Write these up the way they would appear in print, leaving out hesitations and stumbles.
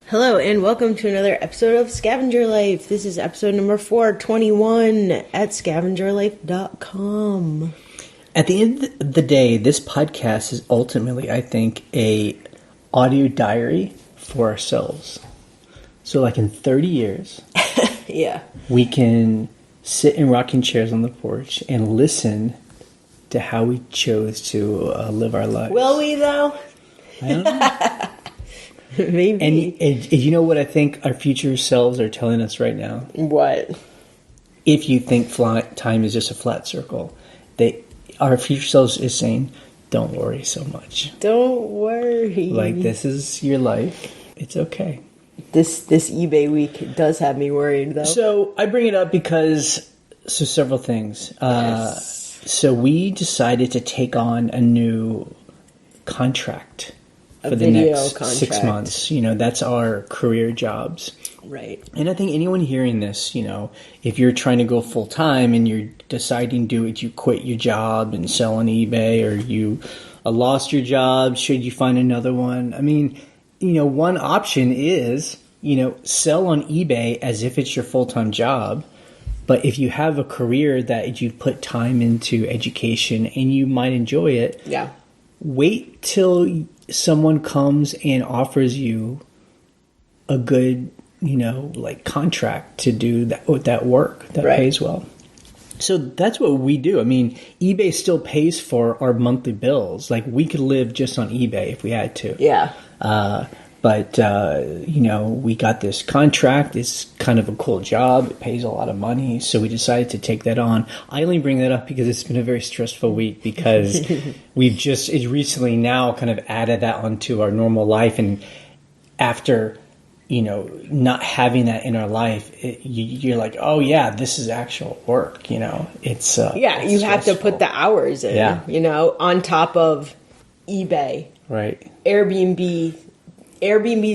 Hello and welcome to another episode of Scavenger Life. This is episode number 421 at scavengerlife.com. At the end of the day, this podcast is ultimately, I think, a audio diary for ourselves. So like in 30 years, Yeah. we can sit in rocking chairs on the porch and listen to how we chose to live our lives. Will we though? I don't know. Maybe. And you know what I think our future selves are telling us right now? What? If you think time is just a flat circle, our future selves is saying, don't worry so much. Don't worry. Like, this is your life. It's okay. This eBay week does have me worried though. So I bring it up because, several things. Yes. So we decided to take on a new contract for the video next contract. 6 months. You know, that's our career jobs. Right. And I think anyone hearing this, you know, if you're trying to go full time and you're deciding you quit your job and sell on eBay, or you lost your job, should you find another one? I mean, you know, one option is, you know, sell on eBay as if it's your full-time job. But if you have a career that you put time into education and you might enjoy it, Yeah. wait till someone comes and offers you a good, you know, like contract to do that work that Right. pays well. So that's what we do. I mean, eBay still pays for our monthly bills. Like, we could live just on eBay if we had to. Yeah. But you know, we got this contract. It's kind of a cool job. It pays a lot of money. So we decided to take that on. I only bring that up because it's been a very stressful week, because we've just recently now kind of added that onto our normal life. And after, you know, not having that in our life, you're like, oh yeah, this is actual work. You know, it's Yeah, it's you have to stressful. put the hours in, Yeah. you know, on top of eBay, Right. Airbnbs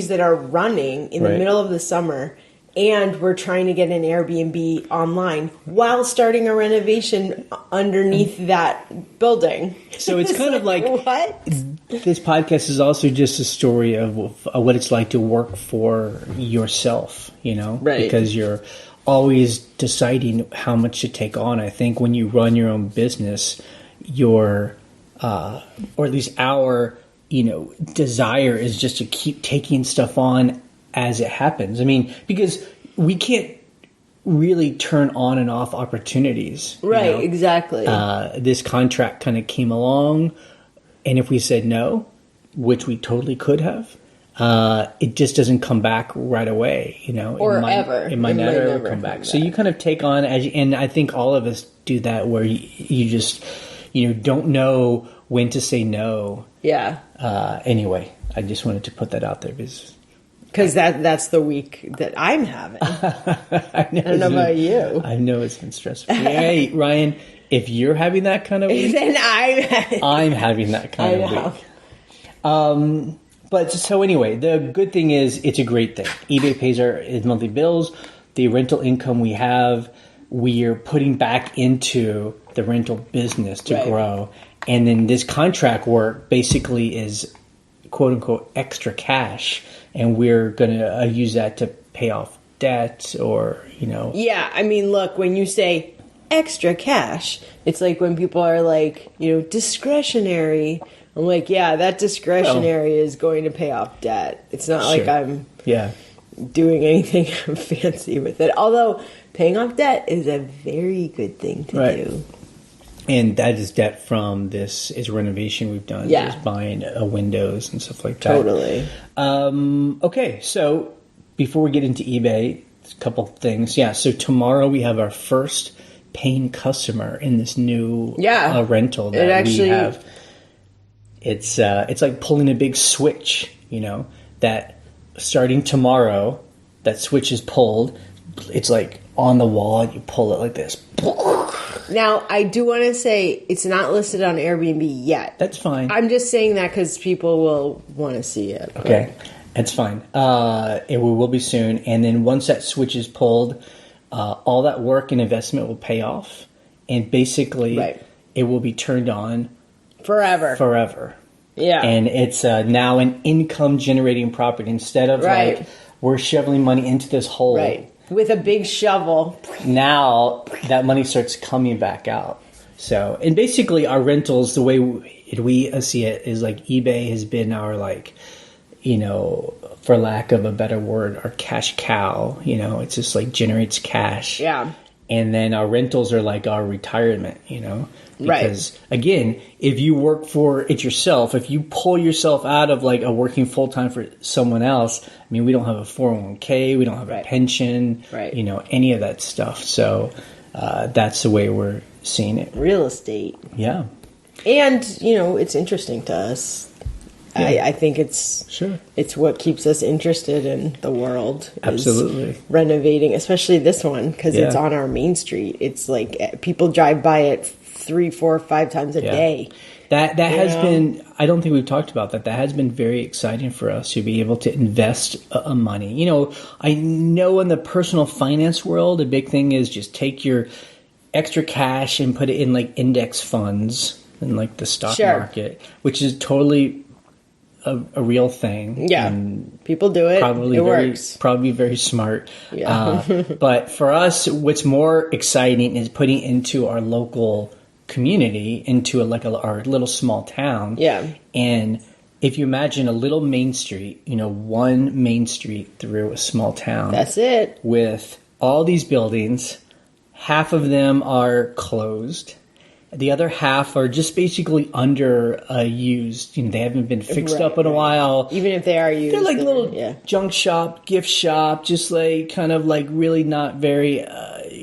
that are running in the Right. middle of the summer, and we're trying to get an Airbnb online while starting a renovation underneath that building. So it's kind of like, what? this podcast is also just a story of what it's like to work for yourself, you know? Right. Because you're always deciding how much to take on. I think when you run your own business, or at least our, you know, desire is just to keep taking stuff on as it happens. I mean, because we can't really turn on and off opportunities. you Right, know? exactly. This contract kind of came along, and if we said no, which we totally could have, it just doesn't come back right away, you know. Or it might, ever. It might never ever come back. So you kind of take on, and I think all of us do that, where you just, you know, don't know when to say no. Yeah. Anyway, I just wanted to put that out there because That's the week that I'm having. I don't know about you. I know it's been stressful. Hey, Ryan, if you're having that kind of week, Then I'm having that kind of week. But so anyway, the good thing is it's a great thing. eBay pays our monthly bills. The rental income we have, we are putting back into the rental business to Right. grow. And then this contract work basically is quote unquote extra cash. And we're going to use that to pay off debt, or, you know. Yeah, I mean, look, when you say extra cash, it's like when people are like, you know, discretionary. I'm like, yeah, that discretionary is going to pay off debt. It's not like Sure. I'm Yeah. doing anything fancy with it. Although paying off debt is a very good thing to Right. do. And that is debt from this renovation we've done. Yeah. Just buying windows and stuff like that. Totally. Okay, so before we get into eBay, a couple things. Yeah, so tomorrow we have our first paying customer in this new rental that we have. It's like pulling a big switch, you know, that starting tomorrow, that switch is pulled. It's like on the wall, you pull it like this. Now, I do want to say it's not listed on Airbnb yet. That's fine. I'm just saying that because people will want to see it. Okay, that's fine. It will be soon. And then once that switch is pulled, all that work and investment will pay off. And basically, Right. it will be turned on Forever. Yeah. And it's now an income generating property instead of Right. like we're shoveling money into this hole. Right. With a big shovel. Now that money starts coming back out. So, and basically our rentals, the way we see it is like eBay has been our like, you know, for lack of a better word, our cash cow. You know, it's just like generates cash. Yeah. And then our rentals are like our retirement, you know? Because, Right. again, if you work for it yourself, if you pull yourself out of like a working full-time for someone else, I mean, we don't have a 401k, we don't have a Right. pension, Right. you know, any of that stuff. So that's the way we're seeing it. Real estate. Yeah. And, you know, it's interesting to us. Yeah. I think it's Sure. it's what keeps us interested in the world. is Absolutely. renovating, especially this one, because it's Yeah. on our main street. It's like people drive by it 3, 4, 5 times a day. That has know? been, I don't think we've talked about that. That has been very exciting for us to be able to invest money. You know, I know in the personal finance world, a big thing is just take your extra cash and put it in like index funds in like the stock Sure. market, which is totally a real thing. Yeah. And People do it. probably It very, works. probably very smart. Yeah. But for us, what's more exciting is putting into our local community, into our little small town. Yeah. And if you imagine a little main street, you know, one main street through a small town. That's it. With all these buildings, half of them are closed. The other half are just basically underused. You know, they haven't been fixed Right, up in a right. while. Even if they are used. They're like little yeah. junk shop, gift shop, just like kind of like really not very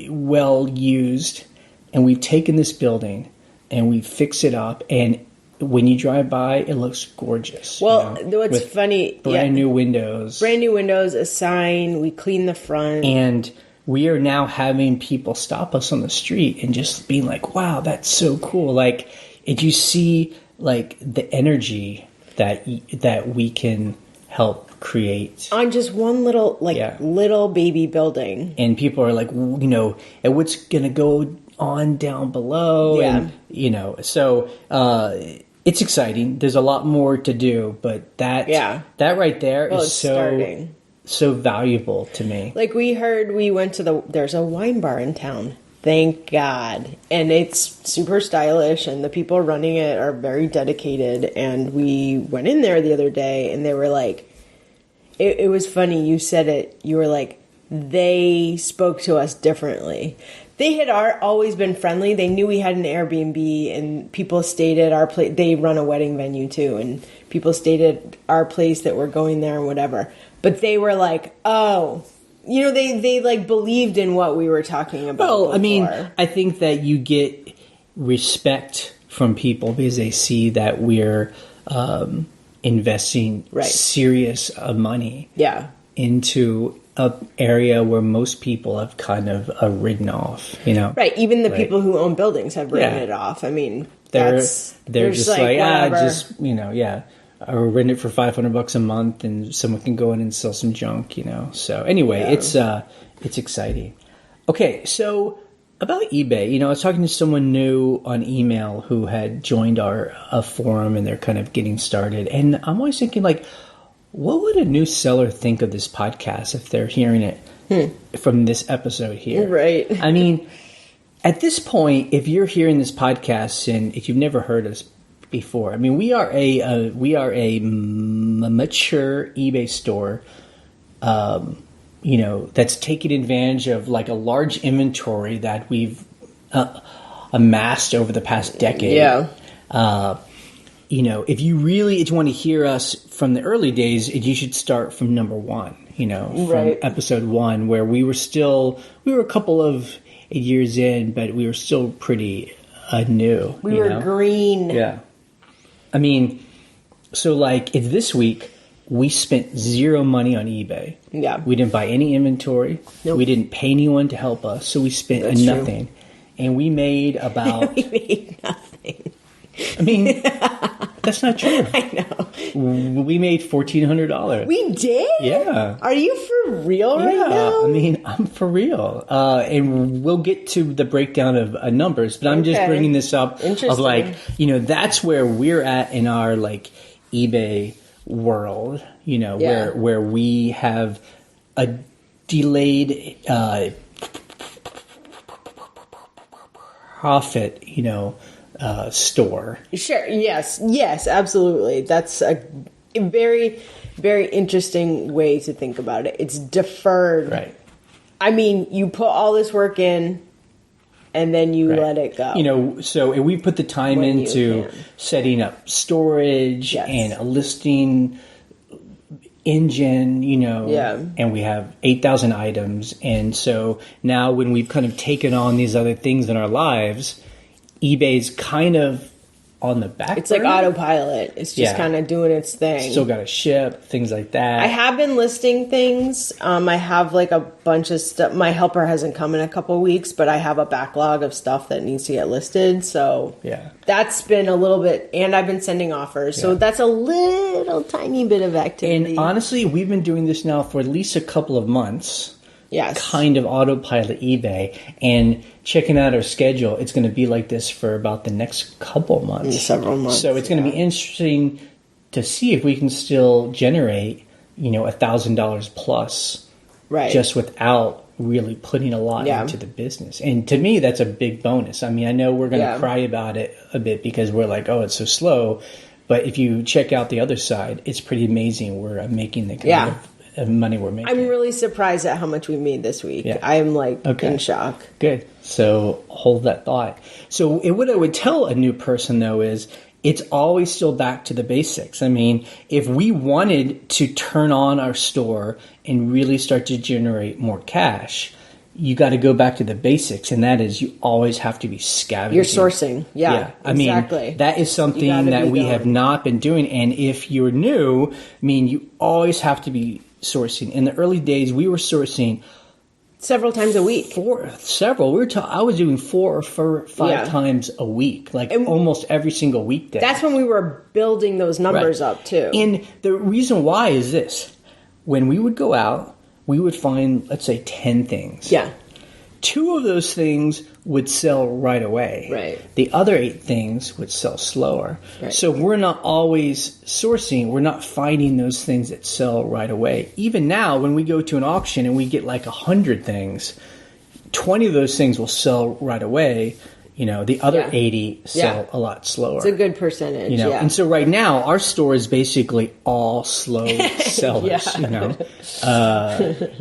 well used. And we've taken this building and we fix it up, and when you drive by, it looks gorgeous. Well, you know, what's with funny, brand new windows, brand new windows, a sign, we clean the front. and we are now having people stop us on the street and just being like, wow, that's so cool. Like, if you see like the energy that we can help create. On just one little, Yeah. little baby building. And people are like, you know, and what's going to go on down below? Yeah. And, you know, so it's exciting. There's a lot more to do, but that right there Well, is it's so starting. so valuable to me. Like we went to there's a wine bar in town. Thank God. And it's super stylish, and the people running it are very dedicated. And we went in there the other day, and they were like, it was funny. You said it. You were like, they spoke to us differently. They had always been friendly. They knew we had an Airbnb, and people stayed at our place. They run a wedding venue too, and people stayed at our place that were going there and whatever. But they were like, oh, you know, they like believed in what we were talking about. Well, I mean, before. I think that you get respect from people because they see that we're investing Right. serious money Yeah. into an area where most people have kind of written off, you know? Right. Even the Right. people who own buildings have written Yeah. it off. I mean, They're they're just like whatever. just, you know, yeah. Or rent it for $500 a month, and someone can go in and sell some junk, you know. So anyway, Yeah. it's exciting. Okay, so about eBay, you know, I was talking to someone new on email who had joined our forum, and they're kind of getting started. And I'm always thinking, like, what would a new seller think of this podcast if they're hearing it from this episode here? Right. I mean, at this point, if you're hearing this podcast and if you've never heard us before, I mean, we are a mature eBay store, you know, that's taking advantage of like a large inventory that we've amassed over the past decade. Yeah. You know, if you want to hear us from the early days, you should start from number one, you know, from Right. episode 1, where we were a couple of years in, but we were still pretty new. We you were know? green. Yeah. I mean, so like if this week we spent zero money on eBay. Yeah. We didn't buy any inventory. Nope. We didn't pay anyone to help us. So we spent That's true. nothing. And we made about, We made nothing. I mean, That's not true. I know. We made $1,400. We did? Yeah. Are you for real right now? I mean, I'm for real. And we'll get to the breakdown of numbers, but I'm just bringing this up of like, that's where we're at in our like eBay world, where we have a delayed profit, store. Sure. Yes, absolutely. That's a very, very interesting way to think about it. It's deferred. Right. I mean, you put all this work in and then you let it go. So we put the time into setting up storage and a listing engine, and we have 8,000 items. And so now when we've kind of taken on these other things in our lives, eBay's kind of on the back It's burner. like autopilot. It's just kind of doing its thing. Still got to ship, things like that. I have been listing things. I have like a bunch of stuff. My helper hasn't come in a couple of weeks, but I have a backlog of stuff that needs to get listed. So that's been a little bit, and I've been sending offers. So that's a little tiny bit of activity. And honestly, we've been doing this now for at least a couple of months. Yes. Kind of autopilot eBay, and checking out our schedule, it's going to be like this for about the next couple months. Several months. So it's going to be interesting to see if we can still generate, $1,000 plus, just without really putting a lot into the business. And to me, that's a big bonus. I mean, I know we're going to cry about it a bit because we're like, oh, it's so slow. But if you check out the other side, it's pretty amazing. We're making the kind of money we're making. I'm really surprised at how much we made this week. I'm like in shock. Good. So hold that thought. So what I would tell a new person though is it's always still back to the basics. I mean, if we wanted to turn on our store and really start to generate more cash, you got to go back to the basics, and that is you always have to be scavenging. You're sourcing. Yeah, I mean, that is something that we have not been doing. And if you're new, I mean, you always have to be sourcing. In the early days, we were sourcing several times a week. I was doing 4 or 5 times a week, like almost every single weekday. That's when we were building those numbers up too. And the reason why is this: when we would go out, we would find, let's say, 10 things. Yeah. 2 of those things would sell right away. Right. The other 8 things would sell slower. Right. So we're not always sourcing. We're not finding those things that sell right away. Even now, when we go to an auction and we get like 100 things, 20 of those things will sell right away. The other 80 sell a lot slower. It's a good percentage. And so right now our store is basically all slow sellers.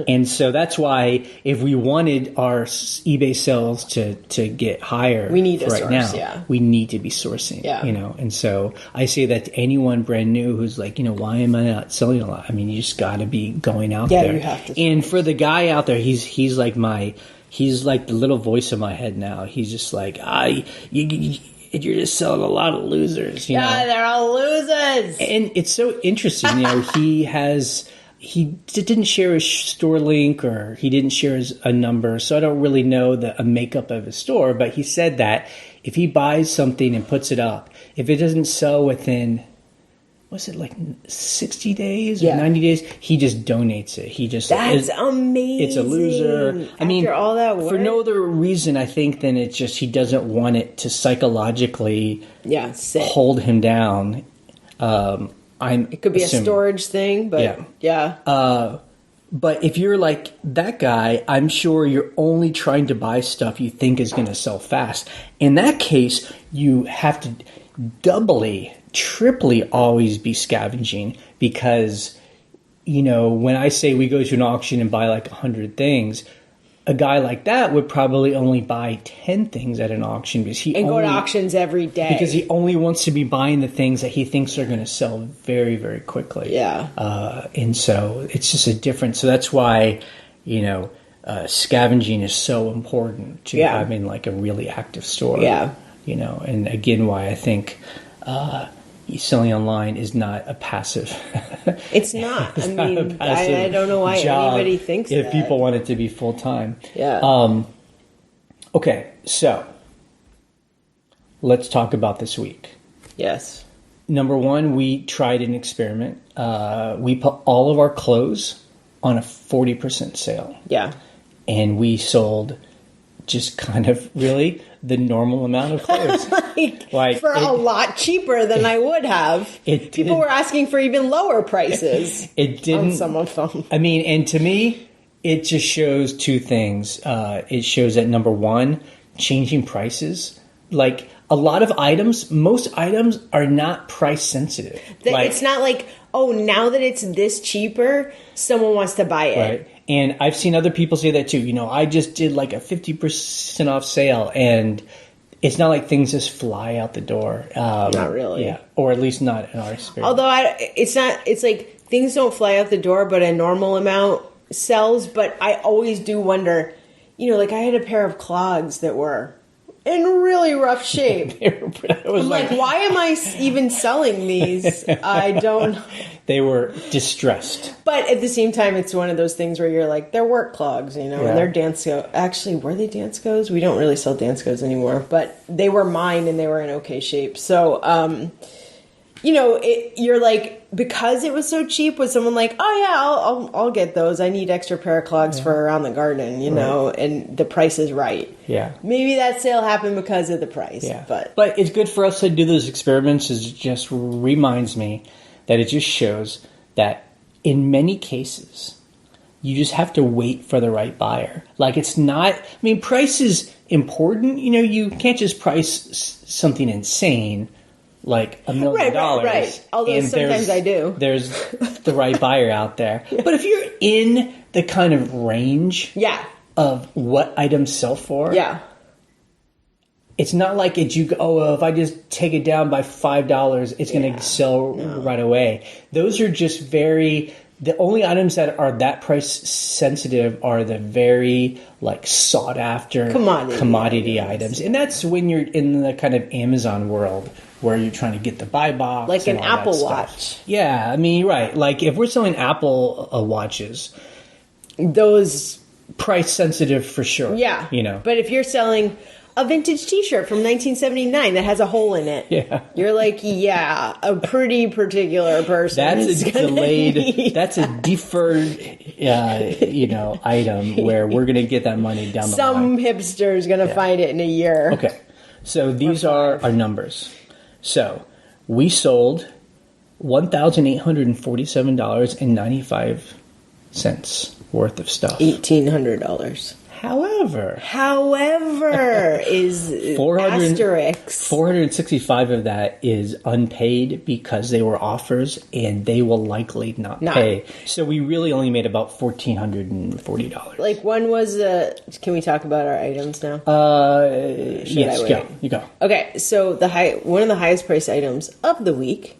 And so that's why if we wanted our eBay sales to get higher, we need to right source, now, we need to be sourcing. And so I say that to anyone brand new who's like, why am I not selling a lot? I mean, you just got to be going out there. You have to. And for the guy out there, he's like he's like the little voice in my head now. He's just like, you're just selling a lot of losers. They're all losers. And it's so interesting. He didn't share his store link, or he didn't share a number. So I don't really know a makeup of his store. But he said that if he buys something and puts it up, if it doesn't sell within, was it like 60 days or 90 days? He just donates it. That's amazing. It's a loser. After all that work. For no other reason, I think, than it's just he doesn't want it to psychologically hold him down. It could be assuming a storage thing, but but if you're like that guy, I'm sure you're only trying to buy stuff you think is going to sell fast. In that case, you have to doubly, triply always be scavenging, because when I say we go to an auction and buy like 100 things, a guy like that would probably only buy 10 things at an auction because go to auctions every day, because he only wants to be buying the things that he thinks are going to sell very, very quickly. And so it's just a difference. So that's why scavenging is so important to having like a really active store. And again, why I think selling online is not a passive. It's not. I don't know why anybody thinks if that. People want it to be full time. Okay, so let's talk about this week. Yes. number one, we tried an experiment. We put all of our clothes on a 40% sale. Yeah. And we sold just kind of really the normal amount of clothes. For a lot cheaper than I would have. People were asking for even lower prices. It didn't. On some of them. I mean, and to me, it just shows two things. It shows that, number one, changing prices. Like, a lot of items, most items are not price sensitive. It's not like, oh, now that it's this cheaper, someone wants to buy it. Right. And I've seen other people say that too. You know, I just did like a 50% off sale, and it's not like things just fly out the door. Not really. Yeah. Or at least not in our experience. Although it's like things don't fly out the door, but a normal amount sells. But I always do wonder, you know, like I had a pair of clogs that were in really rough shape. I'm like, why am I even selling these? I don't. They were distressed. But at the same time, it's one of those things where you're like, they're work clogs, you know, yeah. And they're Dansko. Actually, were they Danskos? We don't really sell Danskos anymore, but they were mine and they were in okay shape. So, you know, you're like, because it was so cheap, was someone like, oh yeah, I'll get those. I need extra pair of clogs for around the garden, you know, and the price is right. Yeah. Maybe that sale happened because of the price. Yeah. But it's good for us to do those experiments. It just reminds me that it just shows that in many cases, you just have to wait for the right buyer. Like, it's not, I mean, price is important. You know, you can't just price something insane like $1 million. Right. Although sometimes I do. There's the right buyer out there. Yeah. But if you're in the kind of range of what items sell for, it's not like you go, oh, well, if I just take it down by $5, it's going to sell right away. Those are just the only items that are that price sensitive are the very like sought after commodity items. And that's when you're in the kind of Amazon world where you're trying to get the buy box. Like an Apple Watch. Yeah, I mean, right. Like if we're selling Apple watches, those price sensitive for sure. Yeah. You know. But if you're selling a vintage t-shirt from 1979 that has a hole in it, you're like, a pretty particular person. That's a delayed, that's a deferred, item where we're going to get that money down the line. Some hipster's going to find it in a year. Okay. So these are our numbers. So we sold $1,847.95 worth of stuff. $1,800. However, is asterisk. 465 of that is unpaid because they were offers and they will likely not pay. So we really only made about $1,440. Like one was can we talk about our items now? Yes, go. You go. Okay, so one of the highest priced items of the week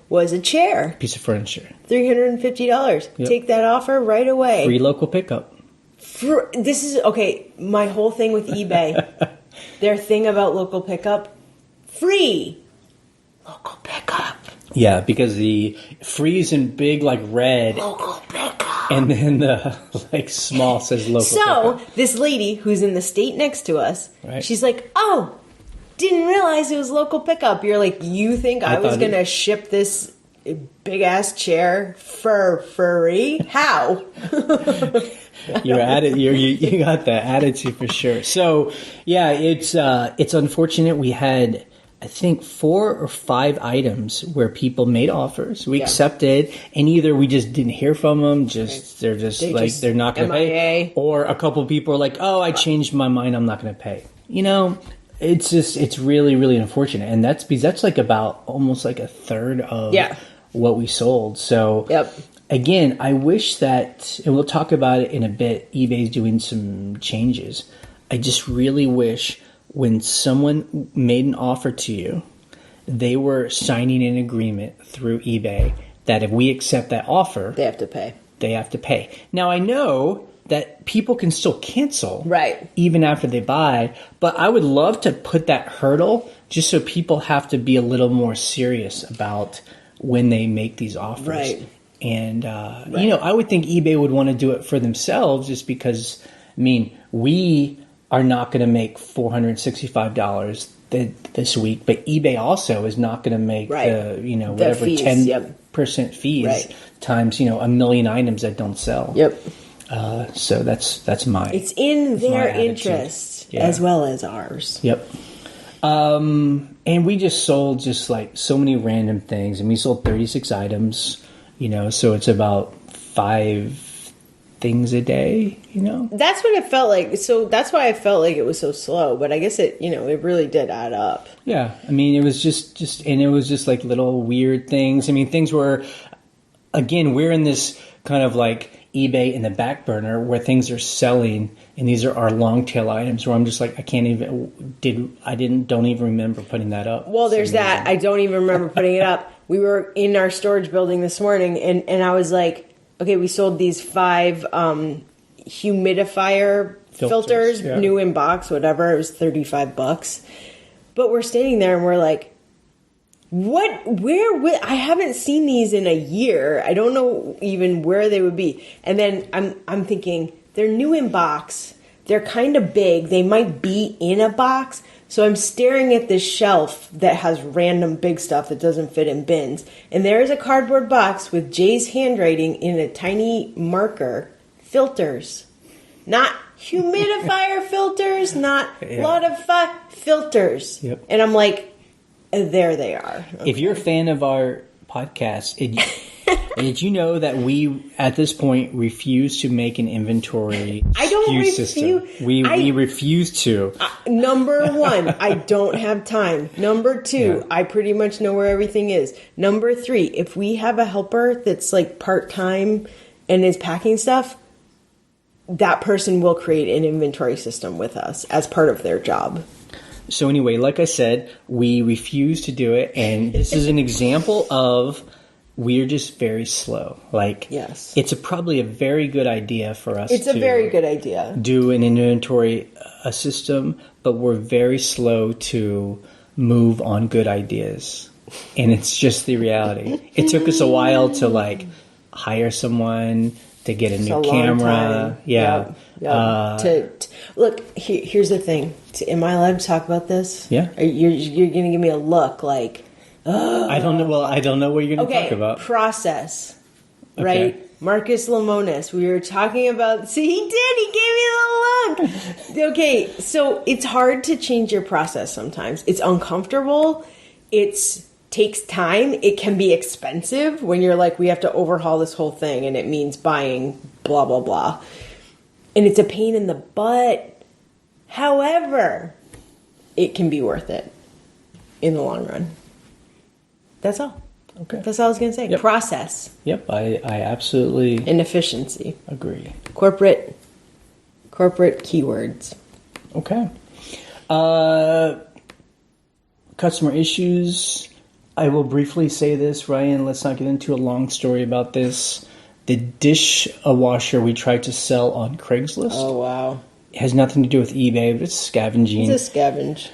was a chair. Piece of furniture. $350. Yep. Take that offer right away. Free local pickup. This is, okay, my whole thing with eBay, their thing about local pickup, free local pickup. Yeah, because the free is in big, like, red. Local pickup. And then the, like, small says local pickup. So, this lady who's in the state next to us, she's like, oh, didn't realize it was local pickup. You're like, you think I was going to ship this big-ass chair for free? How? You got that attitude for sure. So yeah, it's unfortunate. We had, I think, 4 or 5 items where people made offers. We accepted, and either we just didn't hear from them, they're not going to pay, or a couple of people are like, oh, I changed my mind, I'm not going to pay. You know, it's really, really unfortunate, and that's like about almost like a third of what we sold. So again, I wish that, and we'll talk about it in a bit, eBay's doing some changes. I just really wish when someone made an offer to you, they were signing an agreement through eBay that if we accept that offer, they have to pay. Now, I know that people can still cancel even after they buy, but I would love to put that hurdle just so people have to be a little more serious about when they make these offers. Right. And, I would think eBay would want to do it for themselves just because, I mean, we are not going to make $465 this week, but eBay also is not going to make the The whatever fees, 10% fees Right. times a million items that don't sell. Yep. So that's my. It's in their my attitude. interest Yeah. as well as ours. Yep. And we just sold just like so many random things, and we sold 36 items. So it's about 5 things a day. That's what it felt like. So that's why I felt like it was so slow. But I guess it really did add up. Yeah, I mean, it was just and it was just like little weird things. I mean, things were, again, we're in this kind of like eBay in the back burner where things are selling, and these are our long tail items where I'm just like, don't even remember putting that up. Well, there's that. I don't even remember putting it up. We were in our storage building this morning, and I was like, okay, we sold these 5 humidifier filters, yeah. new in box, whatever. It was $35. But we're standing there and we're like, I haven't seen these in a year. I don't know even where they would be. And then I'm thinking, they're new in box. They're kind of big. They might be in a box. So I'm staring at this shelf that has random big stuff that doesn't fit in bins. And there's a cardboard box with Jay's handwriting in a tiny marker. Filters. Not humidifier filters, not lot of filters. Yep. And I'm like, there they are. Okay. If you're a fan of our podcast, did you know that we, at this point, refuse to make an inventory system? We refuse to. Number 1, I don't have time. Number 2, I pretty much know where everything is. Number 3, if we have a helper that's like part-time and is packing stuff, that person will create an inventory system with us as part of their job. So anyway, like I said, we refuse to do it, and this is an example of we're just very slow. Like, yes, it's probably a very good idea for us. It's a very good idea. Do an inventory system, but we're very slow to move on good ideas, and it's just the reality. It took us a while to like hire someone, to get a new camera. Yeah. Yep. Look, here's the thing. Am I allowed to talk about this? Yeah. You're going to give me a look like, I don't know. Well, I don't know what you're going to talk about. Process. Okay. Right? Marcus Lemonis. We were talking about... See, he did. He gave me the look. Okay, so it's hard to change your process sometimes. It's uncomfortable. Takes time. It can be expensive when you're like, we have to overhaul this whole thing, and it means buying blah, blah, blah. And it's a pain in the butt. However, it can be worth it in the long run. That's all. Okay. That's all I was going to say. Yep. Process. Yep, I absolutely And efficiency. agree. Corporate keywords. Okay. Customer issues. I will briefly say this, Ryan. Let's not get into a long story about this. The dishwasher we tried to sell on Craigslist. Oh, wow. It has nothing to do with eBay, but it's scavenging. It's a scavenge.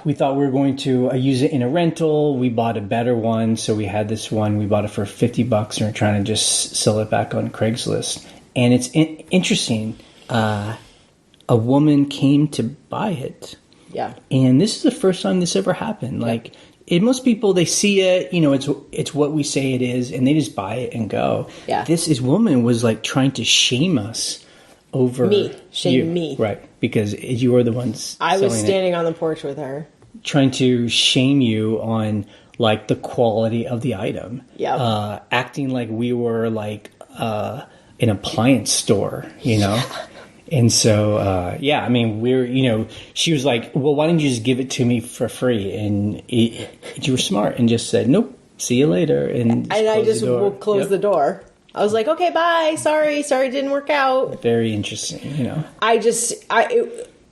We thought we were going to use it in a rental. We bought a better one, so we had this one. We bought it for $50, and we're trying to just sell it back on Craigslist. And it's interesting. A woman came to buy it. Yeah. And this is the first time this ever happened. Like, most people, they see it, it's what we say it is, and they just buy it and go. Yeah. This woman was like trying to shame us over Shame me. Right, because you were the ones I was selling standing on the porch with her. trying to shame you on like the quality of the item. Yeah. Acting like we were like an appliance store, And so, I mean, she was like, well, why didn't you just give it to me for free? And you were smart and just said, nope, see you later. And I just closed the door. I was like, okay, bye. Sorry, it didn't work out. Very interesting,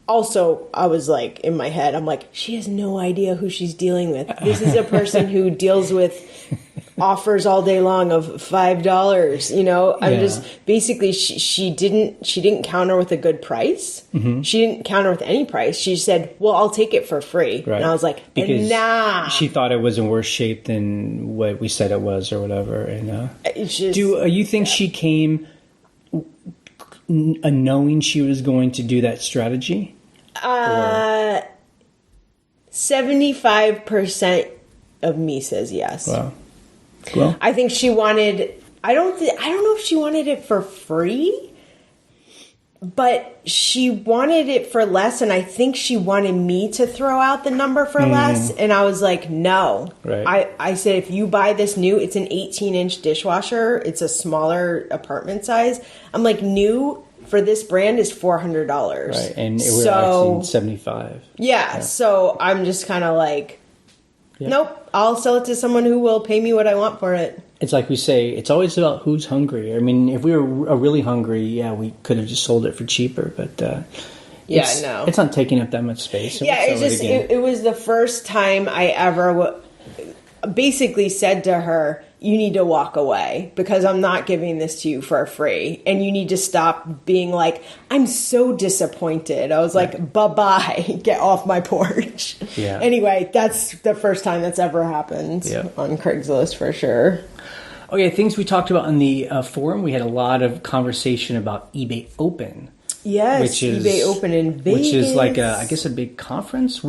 I was like, in my head, I'm like, she has no idea who she's dealing with. This is a person who deals with offers all day long of $5. I'm just basically she didn't counter with a good price. Mm-hmm. She didn't counter with any price. She said, well, I'll take it for free. Right. And I was like, because nah. She thought it was in worse shape than what we said it was or whatever. And do you think she came knowing she was going to do that strategy? 75% of me says yes. Wow. Well, I think she wanted, I don't know if she wanted it for free, but she wanted it for less, and I think she wanted me to throw out the number for less, and I was like, no. Right. I said, if you buy this new, it's an 18-inch dishwasher, it's a smaller apartment size. I'm like, new for this brand is $400. Right, and we're actually 75. Yeah, so I'm just kind of like, nope, I'll sell it to someone who will pay me what I want for it. It's like we say, it's always about who's hungry. I mean, if we were really hungry, we could have just sold it for cheaper, but it's not taking up that much space. So it was the first time I ever basically said to her, you need to walk away because I'm not giving this to you for free. And you need to stop being like, I'm so disappointed. I was like, bye-bye, get off my porch. Yeah. Anyway, that's the first time that's ever happened on Craigslist for sure. Okay, things we talked about on the forum. We had a lot of conversation about eBay Open. Yes, eBay Open in Vegas. Which is like, I guess, a big conference.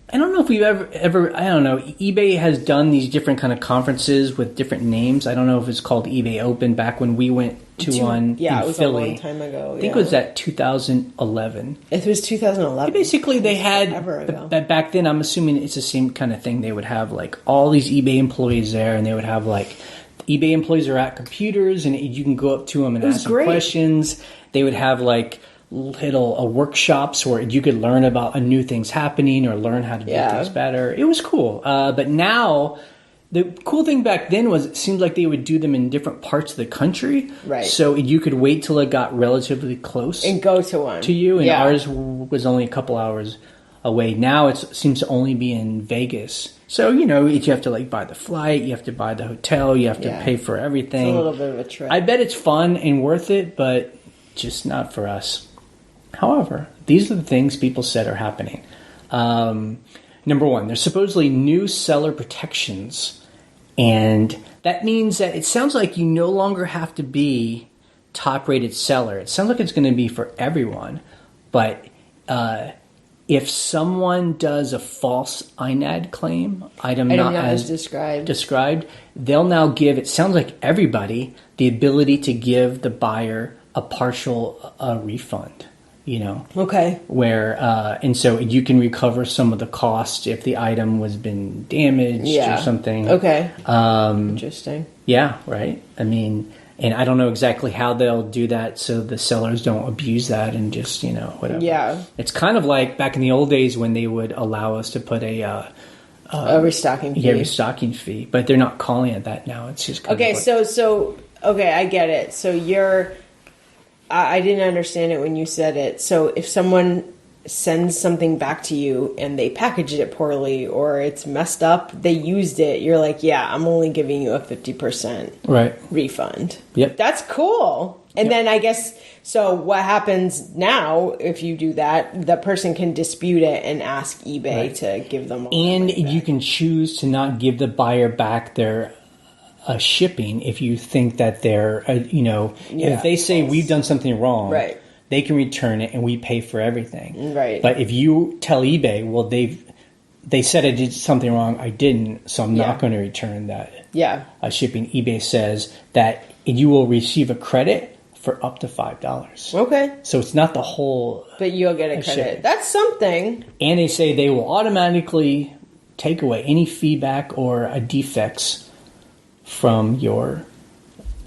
I don't know if we've ever, I don't know, eBay has done these different kind of conferences with different names. I don't know if it's called eBay Open back when we went to one in Philly. It was a long time ago. I think it was at 2011. It was 2011. Basically, they had, back then, I'm assuming it's the same kind of thing. They would have like all these eBay employees there, and they would have like, eBay employees are at computers, and you can go up to them and ask them questions. They would have like little workshops where you could learn about new things happening or learn how to do things better. It was cool. But now, the cool thing back then was it seemed like they would do them in different parts of the country. Right. So you could wait till it got relatively close. And go to one. To you. And ours was only a couple hours away. Now it seems to only be in Vegas. So, you have to like buy the flight, you have to buy the hotel, you have to pay for everything. It's a little bit of a trip. I bet it's fun and worth it, but just not for us. However, these are the things people said are happening. Number one, there's supposedly new seller protections. And that means that it sounds like you no longer have to be top-rated seller. It sounds like it's going to be for everyone. But if someone does a false INAD claim, item not as described, they'll now give, it sounds like everybody, the ability to give the buyer a partial refund. Okay. Where, and so you can recover some of the cost if the item was been damaged or something. Okay. Interesting. Yeah, right. I mean, and I don't know exactly how they'll do that so the sellers don't abuse that and just, whatever. Yeah. It's kind of like back in the old days when they would allow us to put a restocking fee. Yeah, restocking fee. But they're not calling it that now. It's just kind of like, so, I get it. So I didn't understand it when you said it. So if someone sends something back to you and they packaged it poorly or it's messed up, they used it, you're like, I'm only giving you a 50% refund. Yep. That's cool. And then I guess, so what happens now if you do that, the person can dispute it and ask eBay to give them all and you can choose to not give the buyer back their shipping if you think that they're, if they say we've done something wrong, they can return it and we pay for everything. Right. But if you tell eBay, well, they said I did something wrong, I didn't, so I'm not going to return that shipping. eBay says that you will receive a credit for up to $5. Okay. So it's not the whole... But you'll get a credit. Shipping. That's something. And they say they will automatically take away any feedback or defects from your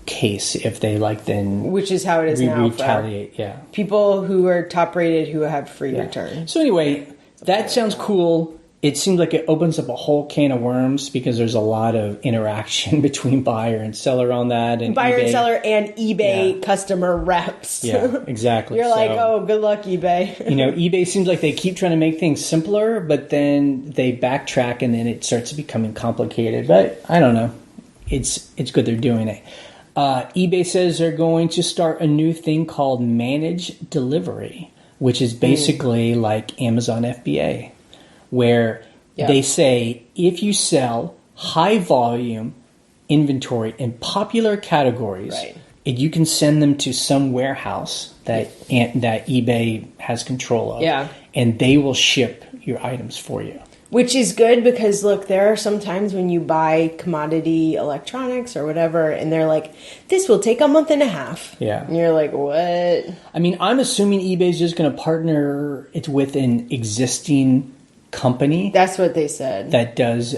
case if they then which is how it is now retaliate for people who are top rated who have free returns. So anyway, that sounds cool. It seems like it opens up a whole can of worms because there's a lot of interaction between buyer and seller on that, and buyer eBay. And seller and eBay customer reps. Yeah, exactly. You're like, oh, good luck, eBay. eBay seems like they keep trying to make things simpler, but then they backtrack and then it starts becoming complicated. But I don't know. It's good they're doing it. eBay says they're going to start a new thing called managed delivery, which is basically like Amazon FBA, where they say if you sell high volume inventory in popular categories, you can send them to some warehouse that eBay has control of. Yeah. And they will ship your items for you. Which is good because, look, there are some times when you buy commodity electronics or whatever, and they're like, this will take a month and a half. Yeah. And you're like, what? I mean, I'm assuming eBay's just going to partner it with an existing company. That's what they said. That does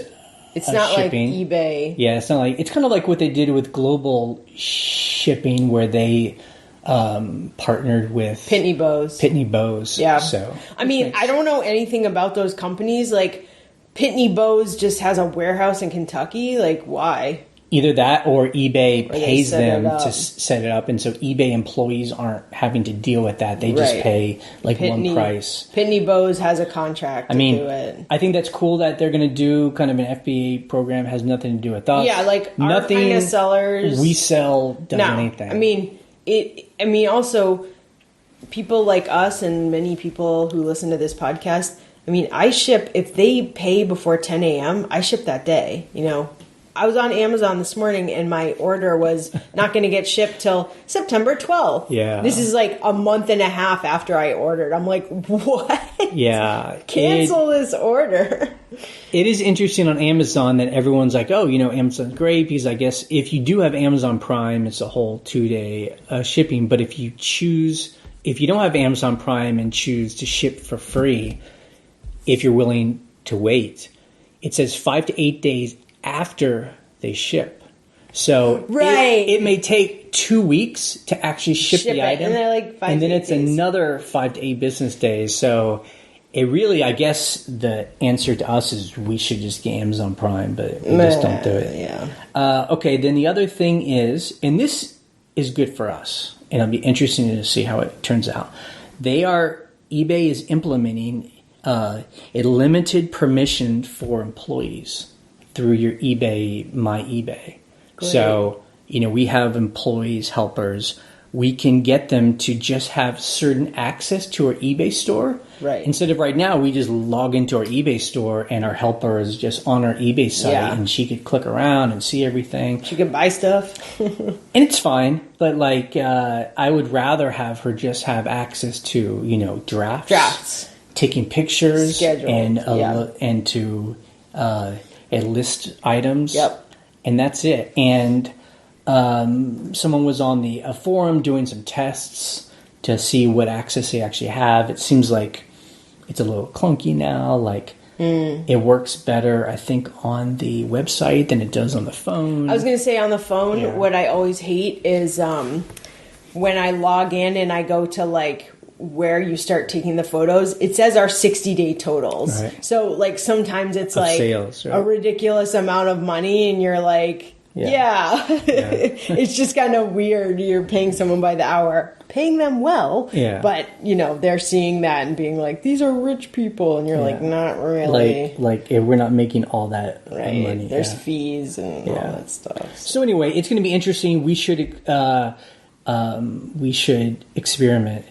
It's not shipping. like eBay. Yeah, it's not like... It's kind of like what they did with global shipping, where they partnered with... Pitney Bowes. Yeah. So, I mean, I don't know anything about those companies. Like, Pitney Bowes just has a warehouse in Kentucky. Like, why? Either that or eBay pays them to set it up. And so eBay employees aren't having to deal with that. They just pay like one price. Pitney Bowes has a contract to do it. I think that's cool that they're going to do kind of an FBA program. Has nothing to do with us. Yeah, like nothing, our kind of sellers. We sell does anything. I mean, also, people like us and many people who listen to this podcast, I mean, I ship, if they pay before 10 a.m., I ship that day, you know. I was on Amazon this morning and my order was not going to get shipped till September 12th. Yeah. This is like a month and a half after I ordered. I'm like, what? Yeah. Cancel this order. It is interesting on Amazon that everyone's like, oh, you know, Amazon's great because I guess if you do have Amazon Prime, it's a whole 2-day shipping. But if you don't have Amazon Prime and choose to ship for free, if you're willing to wait, it says 5 to 8 days after they ship. So it may take 2 weeks to actually ship the item. And they're like 5 to 8 and then it's days. another 5 to 8 business days. So it really, I guess the answer to us is we should just get Amazon Prime, but we just don't do it. Yeah. Okay, then the other thing is, and this is good for us, and it'll be interesting to see how it turns out. eBay is implementing a limited permission for employees through your My eBay. Great. So, you know, we have employees, helpers. We can get them to just have certain access to our eBay store. Right. Instead of right now, we just log into our eBay store and our helper is just on our eBay site and she could click around and see everything. She could buy stuff. And it's fine. But like, I would rather have her just have access to, you know, drafts. Taking pictures. Schedule. And to list items. Yep. And that's it. And someone was on a forum doing some tests to see what access they actually have. It seems like it's a little clunky now. Like it works better, I think, on the website than it does on the phone. I was going to say on the phone, what I always hate is when I log in and I go to like where you start taking the photos, it says our 60-day totals. Right. So like sometimes it's like sales, right? A ridiculous amount of money and you're like, yeah. It's just kind of weird. You're paying someone by the hour, paying them well, but you know, they're seeing that and being like, these are rich people, and you're like, not really. Like we're not making all that money. There's fees and all that stuff. So anyway, it's going to be interesting. We should experiment.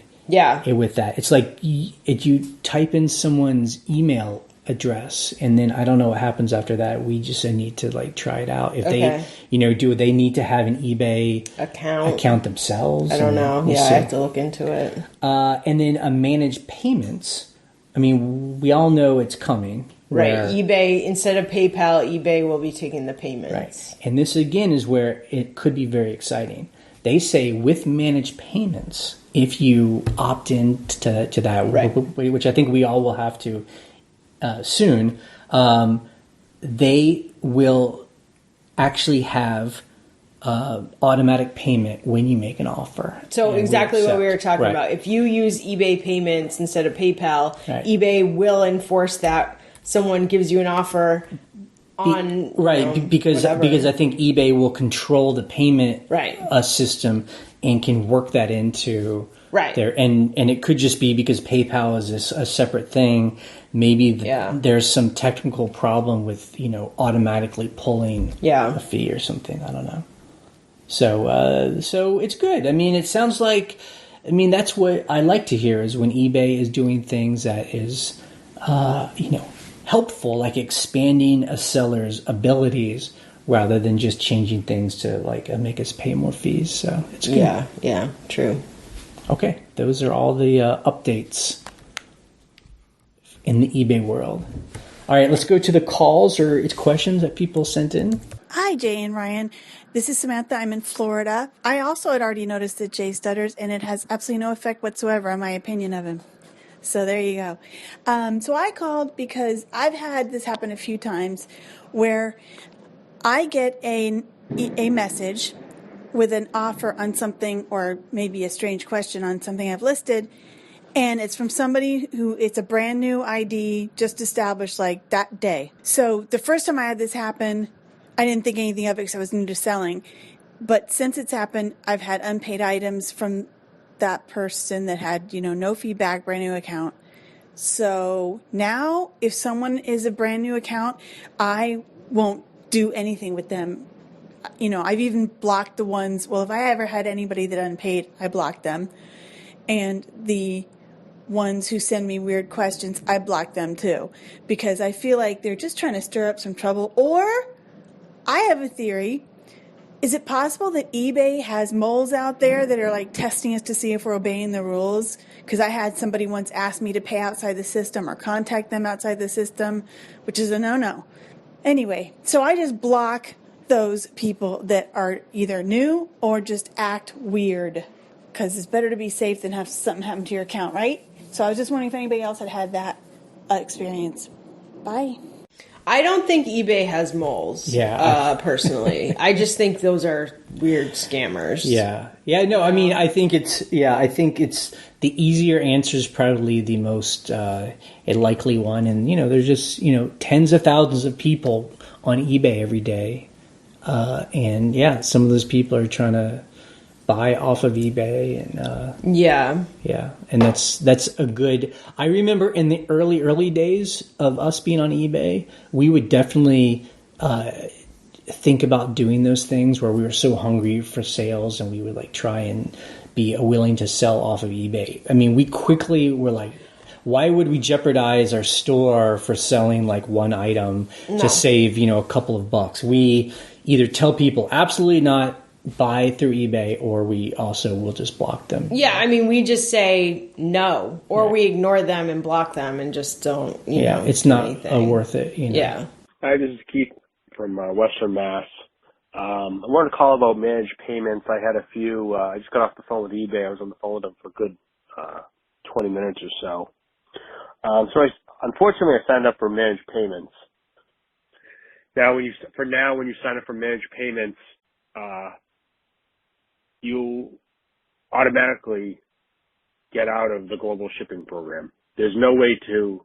With that. It's like you type in someone's email address and then I don't know what happens after that. We just need to like try it out. If they, you know, do they need to have an eBay account themselves? I don't know. I have to look into it. And then managed payments. I mean, we all know it's coming. Right. eBay, instead of PayPal, eBay will be taking the payments. Right. And this again is where it could be very exciting. They say with managed payments, if you opt in to that, which I think we all will have to soon, they will actually have automatic payment when you make an offer. So exactly what we were talking about. If you use eBay payments instead of PayPal, eBay will enforce that someone gives you an offer on because I think eBay will control the payment system and can work that into there, and it could just be because PayPal is a separate thing. Maybe there's some technical problem with automatically pulling a fee or something. I don't know. So it's good. I mean, it sounds like. I mean, that's what I like to hear is when eBay is doing things that is helpful, like expanding a seller's abilities rather than just changing things to like make us pay more fees. So it's good. Yeah, true. Okay, those are all the updates in the eBay world. All right, let's go to the calls or it's questions that people sent in. Hi, Jay and Ryan. This is Samantha. I'm in Florida. I also had already noticed that Jay stutters, and it has absolutely no effect whatsoever on my opinion of him. So there you go. So I called because I've had this happen a few times where I get a message with an offer on something or maybe a strange question on something I've listed, and it's from somebody who it's a brand new ID just established like that day. So the first time I had this happen, I didn't think anything of it because I was new to selling. But since it's happened, I've had unpaid items from that person that had, no feedback, brand new account. So now if someone is a brand new account, I won't do anything with them. I've even blocked the ones, well, if I ever had anybody that unpaid, I blocked them. And the ones who send me weird questions, I block them too. Because I feel like they're just trying to stir up some trouble. Or I have a theory. Is it possible that eBay has moles out there that are like testing us to see if we're obeying the rules? Because I had somebody once ask me to pay outside the system or contact them outside the system, which is a no-no. Anyway, so I just block those people that are either new or just act weird. Because it's better to be safe than have something happen to your account, right? So I was just wondering if anybody else had had that experience. Bye. I don't think eBay has moles. Yeah. Personally, I just think those are weird scammers. Yeah. No, I mean, I think it's the easier answer is probably the most a likely one, and there's just tens of thousands of people on eBay every day, and yeah, some of those people are trying to buy off of eBay, and yeah, and that's a good. I remember in the early days of us being on eBay, we would definitely think about doing those things where we were so hungry for sales, and we would like try and be willing to sell off of eBay. I mean, we quickly were like, why would we jeopardize our store for selling like one item to save a couple of bucks? We either tell people absolutely not buy through eBay, or we also will just block them. Yeah, I mean, we just say no, or we ignore them and block them and just don't, it's not worth it. Yeah. Hi, this is Keith from Western Mass. I wanted to call about managed payments. I had a few. I just got off the phone with eBay. I was on the phone with them for a good 20 minutes or so. Unfortunately, I signed up for managed payments. Now, when you sign up for managed payments, you automatically get out of the global shipping program. There's no way to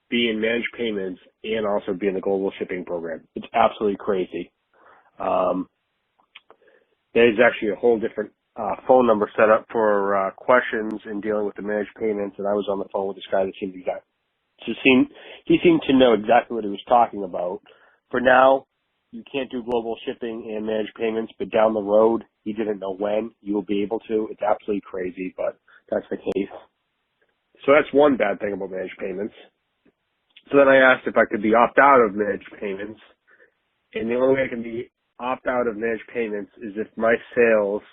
be in managed payments and also be in the global shipping program. It's absolutely crazy. There's actually a whole different phone number set up for questions in dealing with the managed payments, and I was on the phone with this guy that he seemed to know exactly what he was talking about. For now, you can't do global shipping and managed payments, but down the road, he didn't know when you will be able to. It's absolutely crazy, but that's the case. So that's one bad thing about managed payments. So then I asked if I could be opt out of managed payments, and the only way I can be opt out of managed payments is if my sales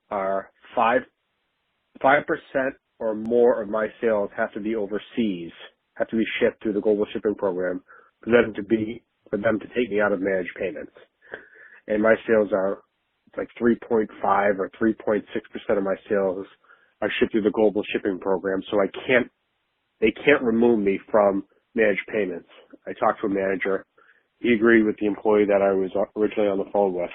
are 5% or more of my sales have to be overseas, have to be shipped through the global shipping program for them to take me out of managed payments. And my sales are like 3.5 or 3.6% of my sales are shipped through the global shipping program, so they can't remove me from managed payments. I talked to a manager. He agreed with the employee that I was originally on the phone with.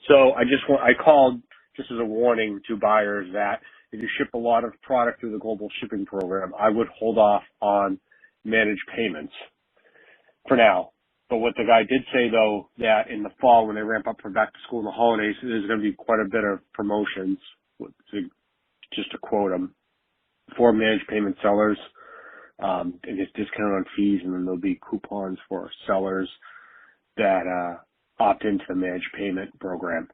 So I called just as a warning to buyers that if you ship a lot of product through the global shipping program, I would hold off on managed payments for now. But what the guy did say, though, that in the fall when they ramp up for back to school and the holidays, there's going to be quite a bit of promotions, just to quote him, for managed payment sellers, and it's discount on fees, and then there'll be coupons for sellers that opt into the managed payment program.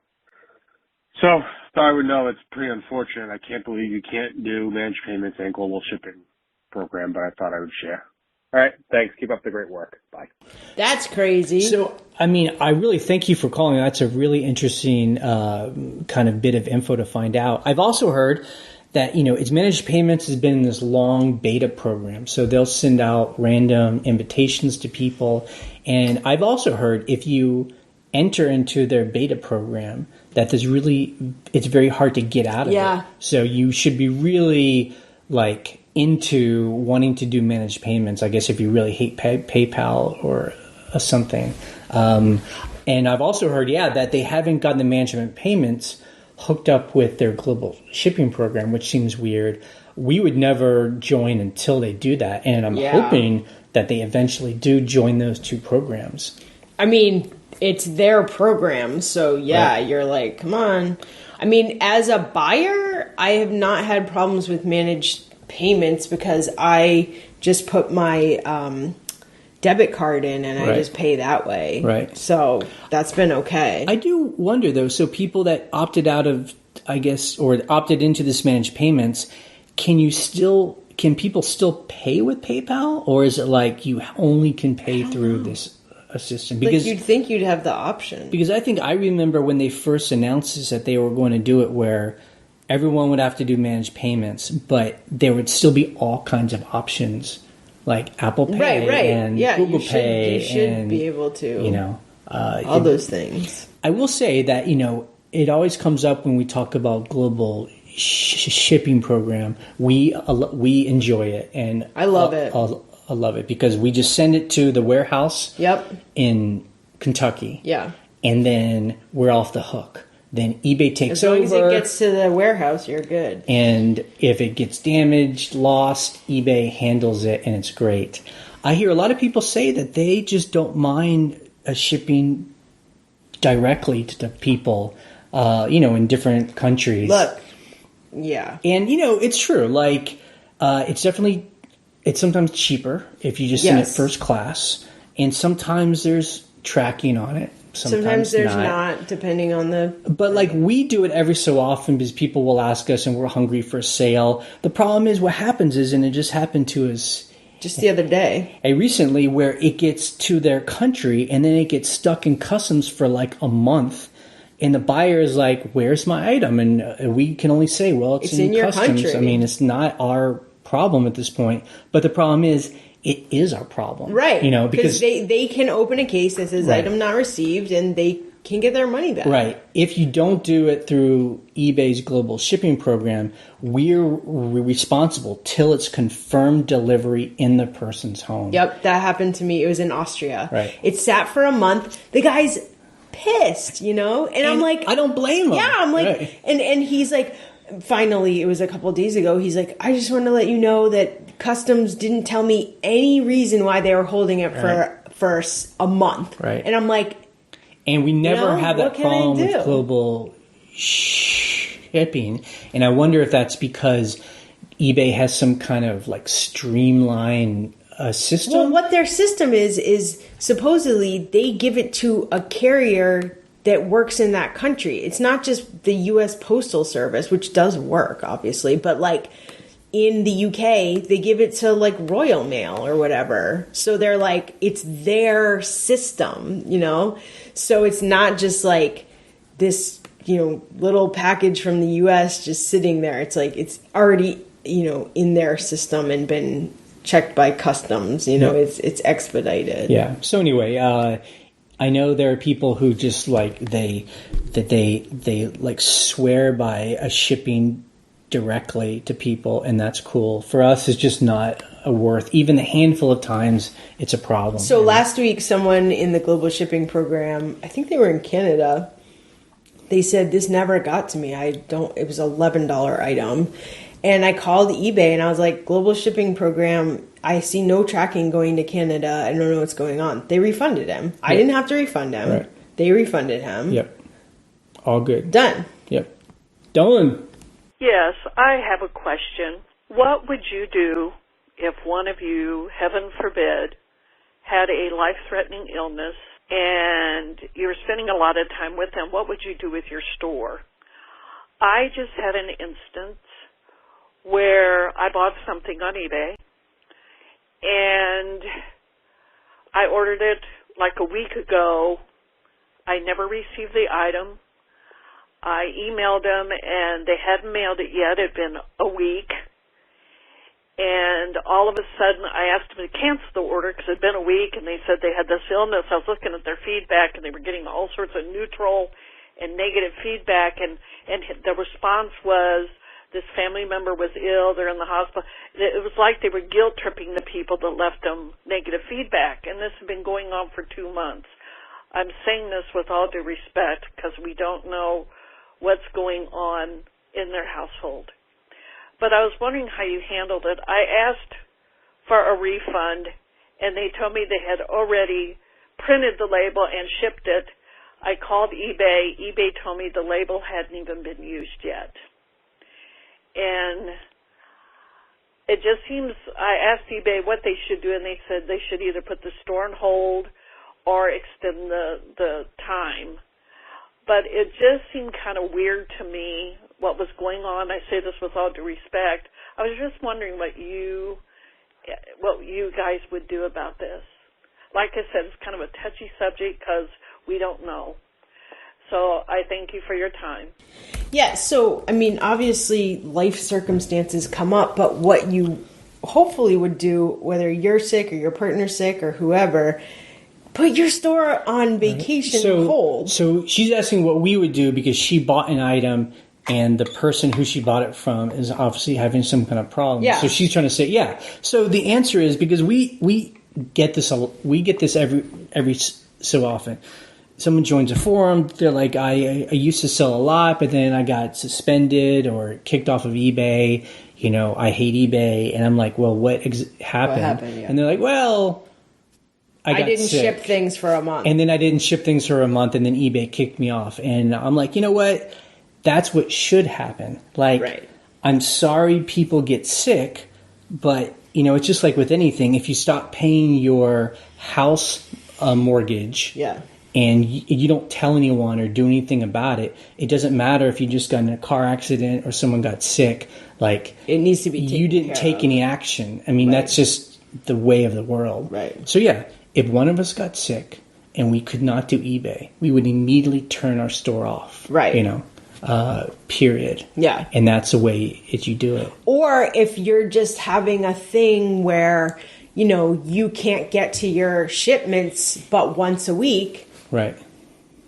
So I would know it's pretty unfortunate. I can't believe you can't do managed payments and global shipping program, but I thought I would share. All right. Thanks. Keep up the great work. Bye. That's crazy. So, I mean, I really thank you for calling. That's a really interesting kind of bit of info to find out. I've also heard that, it's managed payments has been in this long beta program. So they'll send out random invitations to people. And I've also heard if you enter into their beta program, that it's very hard to get out of it. So you should be really into wanting to do managed payments, I guess, if you really hate PayPal or something. And I've also heard, that they haven't gotten the management payments hooked up with their global shipping program, which seems weird. We would never join until they do that. And I'm hoping that they eventually do join those two programs. I mean, it's their program. So Right. You're like, come on. I mean, as a buyer, I have not had problems with managed payments because I just put my debit card in and I just pay that way. Right. So that's been okay. I do wonder though, so people that opted out of, I guess, or opted into this managed payments, can people still pay with PayPal, or is it like you only can pay through this system? Because you'd think you'd have the option. Because I remember when they first announced this that they were going to do it where everyone would have to do managed payments, but there would still be all kinds of options like Apple Pay and Google Pay. You should be able to. All those things. I will say that, it always comes up when we talk about global shipping program. We enjoy it, and I love it. I love it because we just send it to the warehouse. In Kentucky. And then we're off the hook. Then eBay takes over. As long as it gets to the warehouse, you're good. And if it gets damaged, lost, eBay handles it, and it's great. I hear a lot of people say that they just don't mind shipping directly to the people, in different countries. Look, And, it's true. It's sometimes cheaper if you just send it first class. And sometimes there's tracking on it. Sometimes there's not, depending on the... But we do it every so often because people will ask us and we're hungry for a sale. The problem is what happens is, and it just happened to us just the other day, recently, where it gets to their country and then it gets stuck in customs for a month. And the buyer is like, where's my item? And we can only say, well, it's in your customs. country. I mean, it's not our problem at this point. But the problem is, it is our problem. Right. Because they can open a case that says item not received and they can get their money back. Right. If you don't do it through eBay's global shipping program, we're responsible till it's confirmed delivery in the person's home. Yep, that happened to me. It was in Austria. Right. It sat for a month. The guy's pissed, and I'm like... I don't blame him. Yeah, I'm like... Right. And he's like... Finally, it was a couple of days ago, he's like, I just want to let you know that customs didn't tell me any reason why they were holding it for a month. Right. And I'm like... And we never have that problem with global shipping. And I wonder if that's because eBay has some kind of streamlined system. Well, what their system is supposedly they give it to a carrier that works in that country. It's not just the U.S. Postal Service, which does work, obviously, but in the UK, they give it to Royal Mail or whatever. So they're it's their system, So it's not just this, little package from the U.S. just sitting there. It's it's already, in their system and been checked by customs. It's expedited. Yeah. So anyway, I know there are people who just they swear by a shipping directly to people, and that's cool. For us, it's just not worth even a handful of times. It's a problem. So last week, someone in the global shipping program, I think they were in Canada, they said this never got to me. It was $11 item. And I called eBay and I was like, global shipping program, I see no tracking going to Canada. I don't know what's going on. They refunded him. I didn't have to refund him. Right. They refunded him. Yep. All good. Done. Yep. Dolan. Yes, I have a question. What would you do if one of you, heaven forbid, had a life-threatening illness and you were spending a lot of time with them? What would you do with your store? I just had an instance where I bought something on eBay, And I ordered it like a week ago. I never received the item. I emailed them, and they hadn't mailed it yet. It had been a week. And all of a sudden, I asked them to cancel the order because it had been a week, and they said they had this illness. I was looking at their feedback, and they were getting all sorts of neutral and negative feedback, and the response was, this family member was ill, they're in the hospital. It was like they were guilt-tripping the people that left them negative feedback, and this had been going on for 2 months. I'm saying this with all due respect because we don't know what's going on in their household. But I was wondering how you handled it. I asked for a refund, and they told me they had already printed the label and shipped it. I called eBay. eBay told me the label hadn't even been used yet. And it just seems, I asked eBay what they should do, and they said they should either put the store on hold or extend the time. But it just seemed kind of weird to me what was going on. I say this with all due respect. I was just wondering what you guys would do about this. Like I said, it's kind of a touchy subject because we don't know. So I thank you for your time. Yeah, so, I mean, obviously life circumstances come up, but what you hopefully would do, whether you're sick or your partner's sick or whoever, put your store on vacation hold. So she's asking what we would do because she bought an item and the person who she bought it from is obviously having some kind of problem. Yeah. So she's trying to say, yeah. So the answer is because we get this every so often. Someone joins a forum, they're like, I used to sell a lot, but then I got suspended or kicked off of eBay. You know, I hate eBay. And I'm like, well, what happened? Yeah. And they're like, well, I didn't sick. ship things for a month. And then I didn't ship things for a month, and then eBay kicked me off. And I'm like, you know what? That's what should happen. Like, right. I'm sorry people get sick, but, you know, it's just like with anything. If you stop paying your house mortgage, yeah, and you don't tell anyone or do anything about it, it doesn't matter if you just got in a car accident or someone got sick. Like, it needs to be taken you didn't care take of. any action. I mean, Right. that's just the way of the world. Right. So, yeah, if one of us got sick and we could not do eBay, we would immediately turn our store off. Right. You know, period. Yeah. And that's the way you do it. Or if you're just having a thing where, you know, you can't get to your shipments but once a week, Right.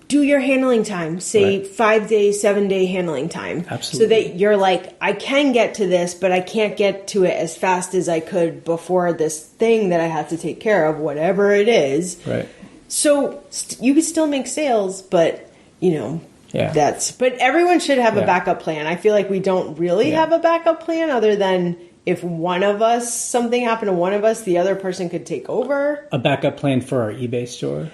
do your handling time. Say Right. 5 days, 7 day handling time. Absolutely. So that you're like, I can get to this, but I can't get to it as fast as I could before this thing that I have to take care of, whatever it is. Right. So you could still make sales, but, you know, Yeah. but everyone should have a Yeah. backup plan. I feel like we don't really Yeah. have a backup plan other than if something happened to one of us, the other person could take over. A backup plan for our eBay store.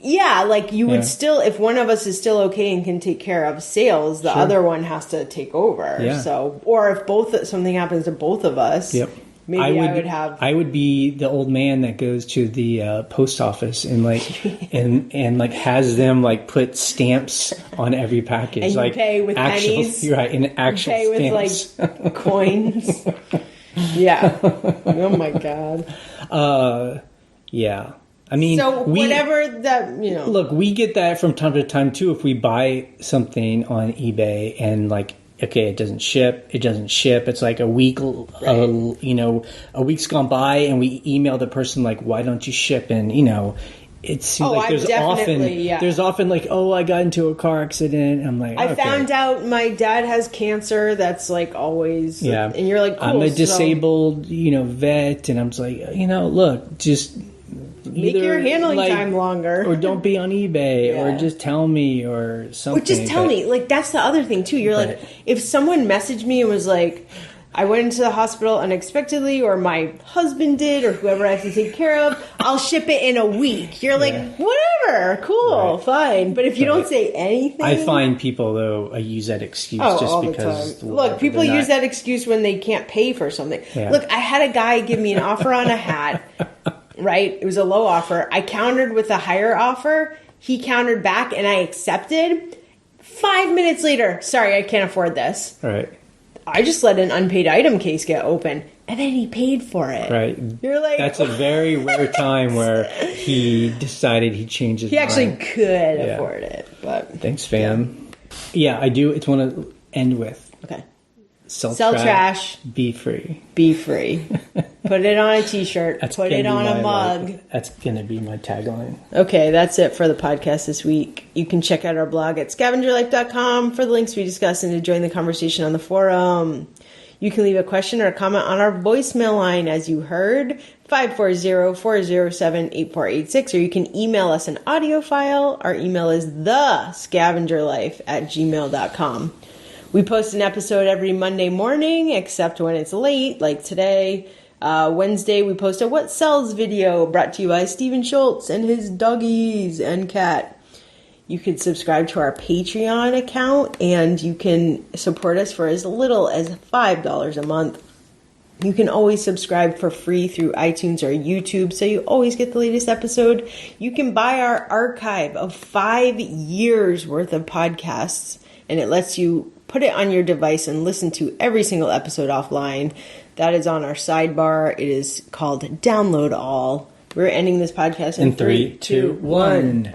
Yeah, like you would Yeah. still, if one of us is still okay and can take care of sales, the Sure. other one has to take over. Yeah. So, or if something happens to both of us, Yep. maybe I would have. I would be the old man that goes to the post office and like and like has them like put stamps on every package. And you like pay with actual, pennies? You're right, in actual pay with stamps. like coins. Yeah. Oh my god. Yeah. I mean, So whatever that, you know. Look, we get that from time to time too. If we buy something on eBay and like, okay, it doesn't ship. It's like a week, you know, a week's gone by and we email the person like, why don't you ship? And, you know, it seems like there's often like, oh, I got into a car accident. And I'm like, I okay. found out my dad has cancer. That's like always, Yeah. and you're like, cool, I'm a so disabled, you know, vet. And I'm just like, you know, look, just make your handling time longer. or don't be on eBay, Yeah. or just tell me, or something. Or just tell me. Like, that's the other thing, too. You're like, Right. if someone messaged me and was like, I went into the hospital unexpectedly, or my husband did, or whoever I have to take care of, I'll ship it in a week. You're like, Yeah. whatever, cool, Right. fine. But if you don't Right. say anything. I find people, though, use that excuse Oh, just all because. the time. Look, people use that excuse when they can't pay for something. Yeah. Look, I had a guy give me an offer on a hat, right? It was a low offer. I countered with a higher offer. He countered back and I accepted. 5 minutes later, sorry, I can't afford this. Right. I just let an unpaid item case get open, and then he paid for it. Right. You're like, that's a very rare time where he decided he'd change his he mind. actually could afford it, but thanks, fam. Yeah, I do. It's want to end with okay. Sell trash, be free. be free. Put it on a t-shirt. Put it on a mug. That's going to be my tagline. Okay, that's it for the podcast this week. You can check out our blog at scavengerlife.com for the links we discussed and to join the conversation on the forum. You can leave a question or a comment on our voicemail line, as you heard, 540-407-8486, or you can email us an audio file. Our email is thescavengerlife@gmail.com. We post an episode every Monday morning, except when it's late, like today. Wednesday, we post a What Sells video brought to you by Stephen Schultz and his doggies and cat. You can subscribe to our Patreon account, and you can support us for as little as $5 a month. You can always subscribe for free through iTunes or YouTube, so you always get the latest episode. You can buy our archive of 5 years worth of podcasts, and it lets you put it on your device and listen to every single episode offline. That is on our sidebar. It is called Download All. We're ending this podcast in 3, 2, 1.